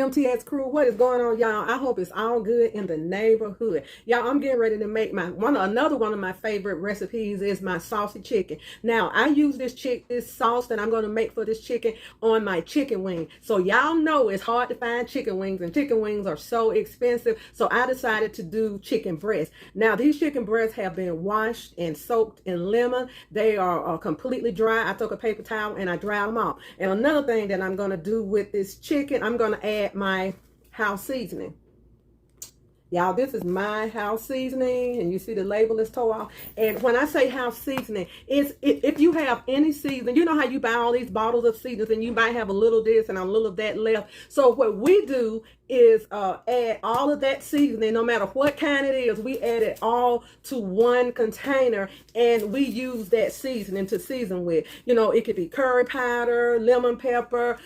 MTX crew, what is going on, y'all? I hope it's all good in the neighborhood. Y'all, I'm getting ready to make another one of my favorite recipes is my saucy chicken. Now, I use this sauce that I'm going to make for this chicken on my chicken wing. So y'all know it's hard to find chicken wings, and chicken wings are so expensive. So I decided to do chicken breast. Now, these chicken breasts have been washed and soaked in lemon. They are completely dry. I took a paper towel and I dried them off. And another thing that I'm going to do with this chicken, I'm going to add my house seasoning. Y'all, this is my house seasoning, and you see the label is tore off. And when I say house seasoning, if you have any seasoning, you know how you buy all these bottles of seasonings and you might have a little of this and a little of that left. So what we do is add all of that seasoning, no matter what kind it is, we add it all to one container, and we use that seasoning to season with. You know, it could be curry powder, lemon pepper,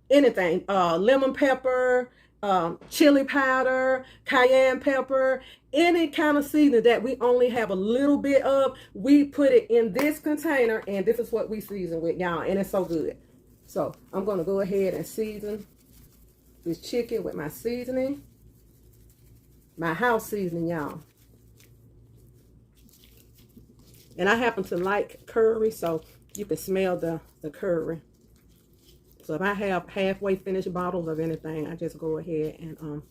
anything, lemon pepper, chili powder, cayenne pepper, any kind of seasoning that we only have a little bit of, we put it in this container, and this is what we season with, y'all, and it's so good. So I'm going to go ahead and season this chicken with my seasoning, my house seasoning, y'all. And I happen to like curry, so you can smell the curry. So if I have halfway finished bottles of anything, I just go ahead and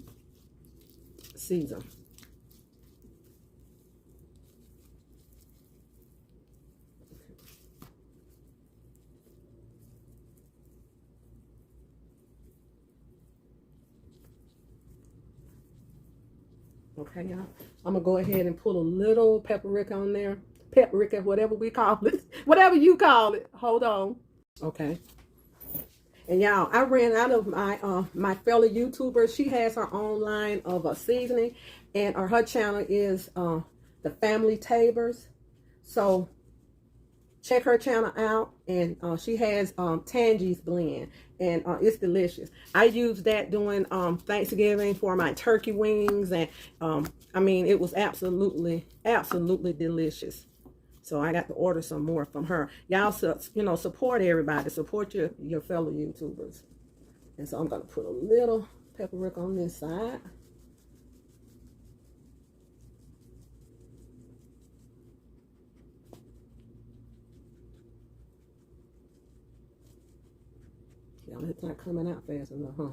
season. Okay, y'all. I'm gonna go ahead and put a little paprika on there. Paprika, whatever we call it, whatever you call it. Hold on. Okay. And y'all, I ran out of my my fellow YouTuber. She has her own line of seasoning, and her channel is the Family Tabers. So check her channel out, and she has Tangy's blend, and it's delicious. I used that during Thanksgiving for my turkey wings, and I mean, it was absolutely delicious. So I got to order some more from her. Y'all, you know, support everybody. Support your fellow YouTubers. And so I'm going to put a little paprika on this side. Y'all, it's not coming out fast enough, huh?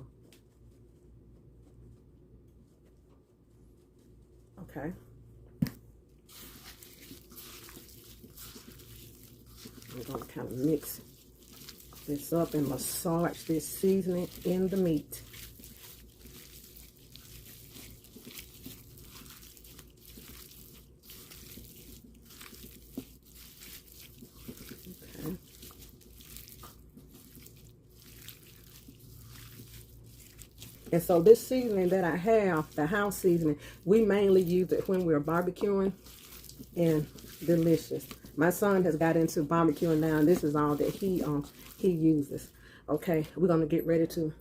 Okay. I'm going to kind of mix this up and massage this seasoning in the meat. Okay. And so this seasoning that I have, the house seasoning, we mainly use it when we're barbecuing, and delicious. My son has got into barbecuing now, and this is all that he uses. Okay, we're gonna get ready to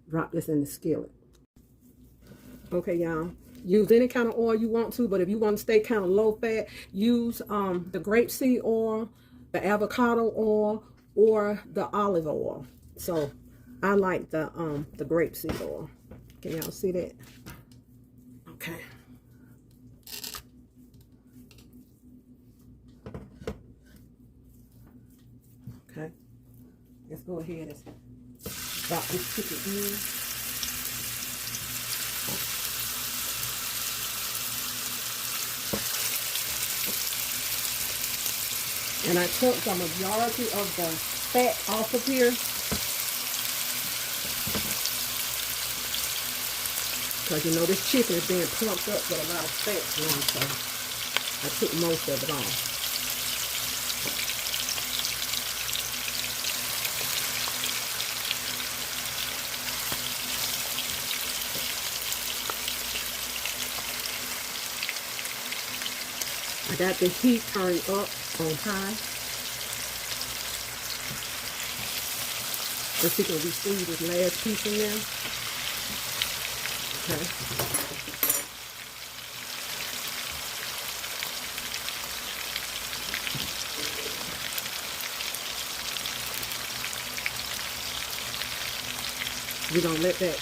drop this in the skillet. Okay, y'all, use any kind of oil you want to, but if you want to stay kind of low fat, use the grapeseed oil, the avocado oil, or the olive oil. So I like the grapeseed oil. Can y'all see that? Okay. Okay, let's go ahead and drop this chicken in. And I took the majority of the fat off of here, because you know this chicken is being plumped up with a lot of fat now, so I took most of it off. I got the heat turned up on high. Let's see, can we see this last piece in there? Okay. We're going to let that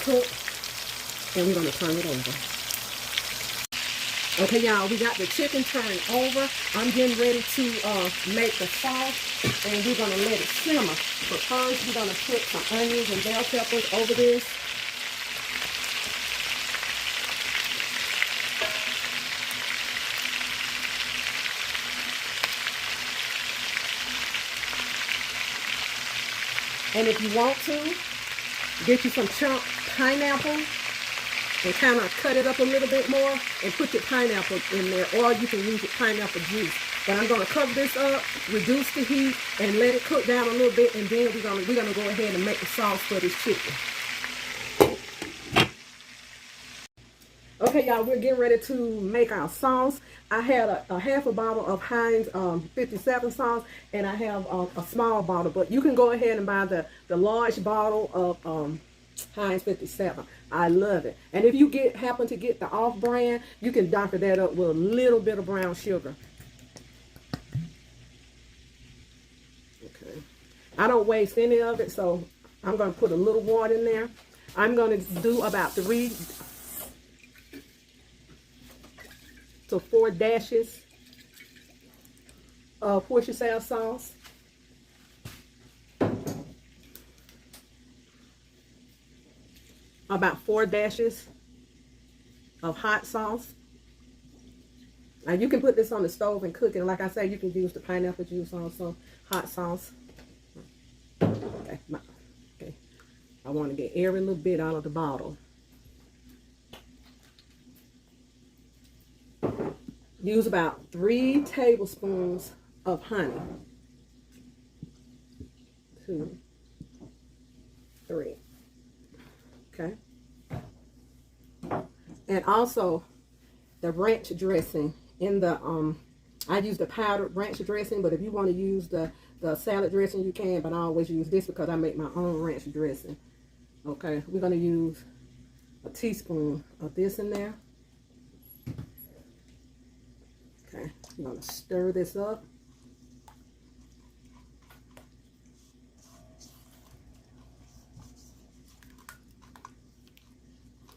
cook, and we're going to turn it over. Okay, y'all, we got the chicken turned over. I'm getting ready to make the sauce, and we're going to let it simmer. But first, we're going to put some onions and bell peppers over this. And if you want to, get you some chopped pineapple and kind of cut it up a little bit more and put your pineapple in there, or you can use your pineapple juice. But I'm going to cover this up, reduce the heat, and let it cook down a little bit, and then we're going to go ahead and make the sauce for this chicken. Okay, y'all, we're getting ready to make our sauce. I had a half a bottle of Heinz 57 sauce, and I have a small bottle, but you can go ahead and buy the large bottle of Heinz 57. I love it. And if you happen to get the off-brand, you can doctor that up with a little bit of brown sugar. Okay. I don't waste any of it, so I'm going to put a little water in there. I'm going to do about 3 to 4 dashes of Worcestershire sauce. About 4 dashes of hot sauce. Now you can put this on the stove and cook it. Like I said, you can use the pineapple juice also. Hot sauce. Okay. Okay. I want to get every little bit out of the bottle. Use about 3 tablespoons of honey. 2, 3. Okay. And also the ranch dressing in the I use the powdered ranch dressing, but if you want to use the salad dressing, you can, but I always use this because I make my own ranch dressing. Okay, we're going to use a teaspoon of this in there. Okay, I'm going to stir this up.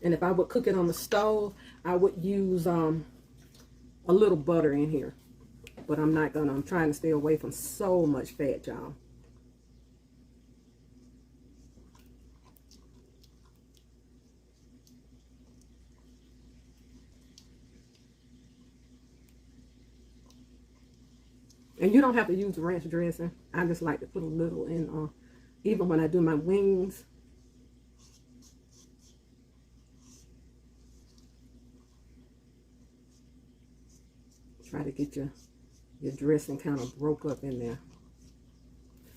And if I would cook it on the stove, I would use a little butter in here. But I'm not gonna. I'm trying to stay away from so much fat, y'all. And you don't have to use the ranch dressing. I just like to put a little in, even when I do my wings. Try to get your dressing kind of broke up in there.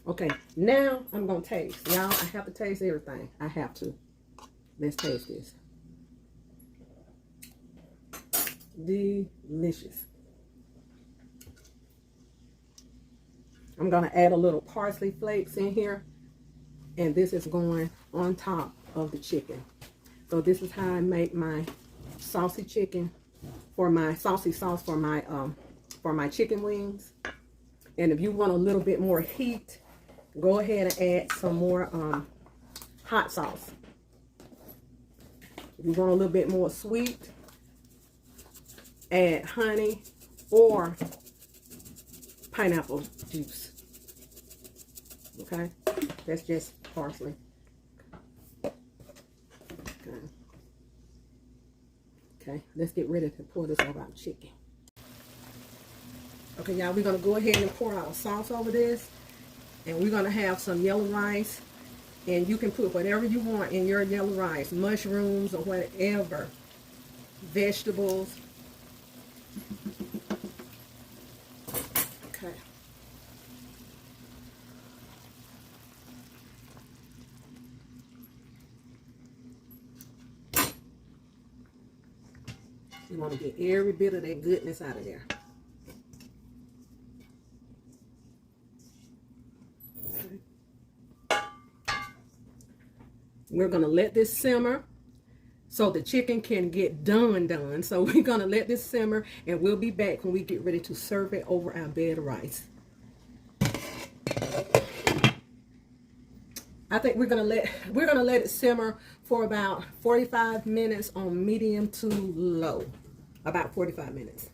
Okay, now I'm going to taste. Y'all, I have to taste everything. I have to. Let's taste this. Delicious. I'm going to add a little parsley flakes in here. And this is going on top of the chicken. So this is how I make my saucy chicken. For my saucy sauce for my chicken wings. And if you want a little bit more heat, go ahead and add some more hot sauce. If you want a little bit more sweet, add honey or pineapple juice. Okay, that's just parsley. Okay, let's get ready to pour this over our chicken. Okay, y'all, we're going to go ahead and pour our sauce over this. And we're going to have some yellow rice. And you can put whatever you want in your yellow rice. Mushrooms or whatever. Vegetables. Okay. You want to get every bit of that goodness out of there. Okay. We're going to let this simmer so the chicken can get done. So we're going to let this simmer, and we'll be back when we get ready to serve it over our bed of rice. I think we're gonna let it simmer for about 45 minutes on medium to low. About 45 minutes.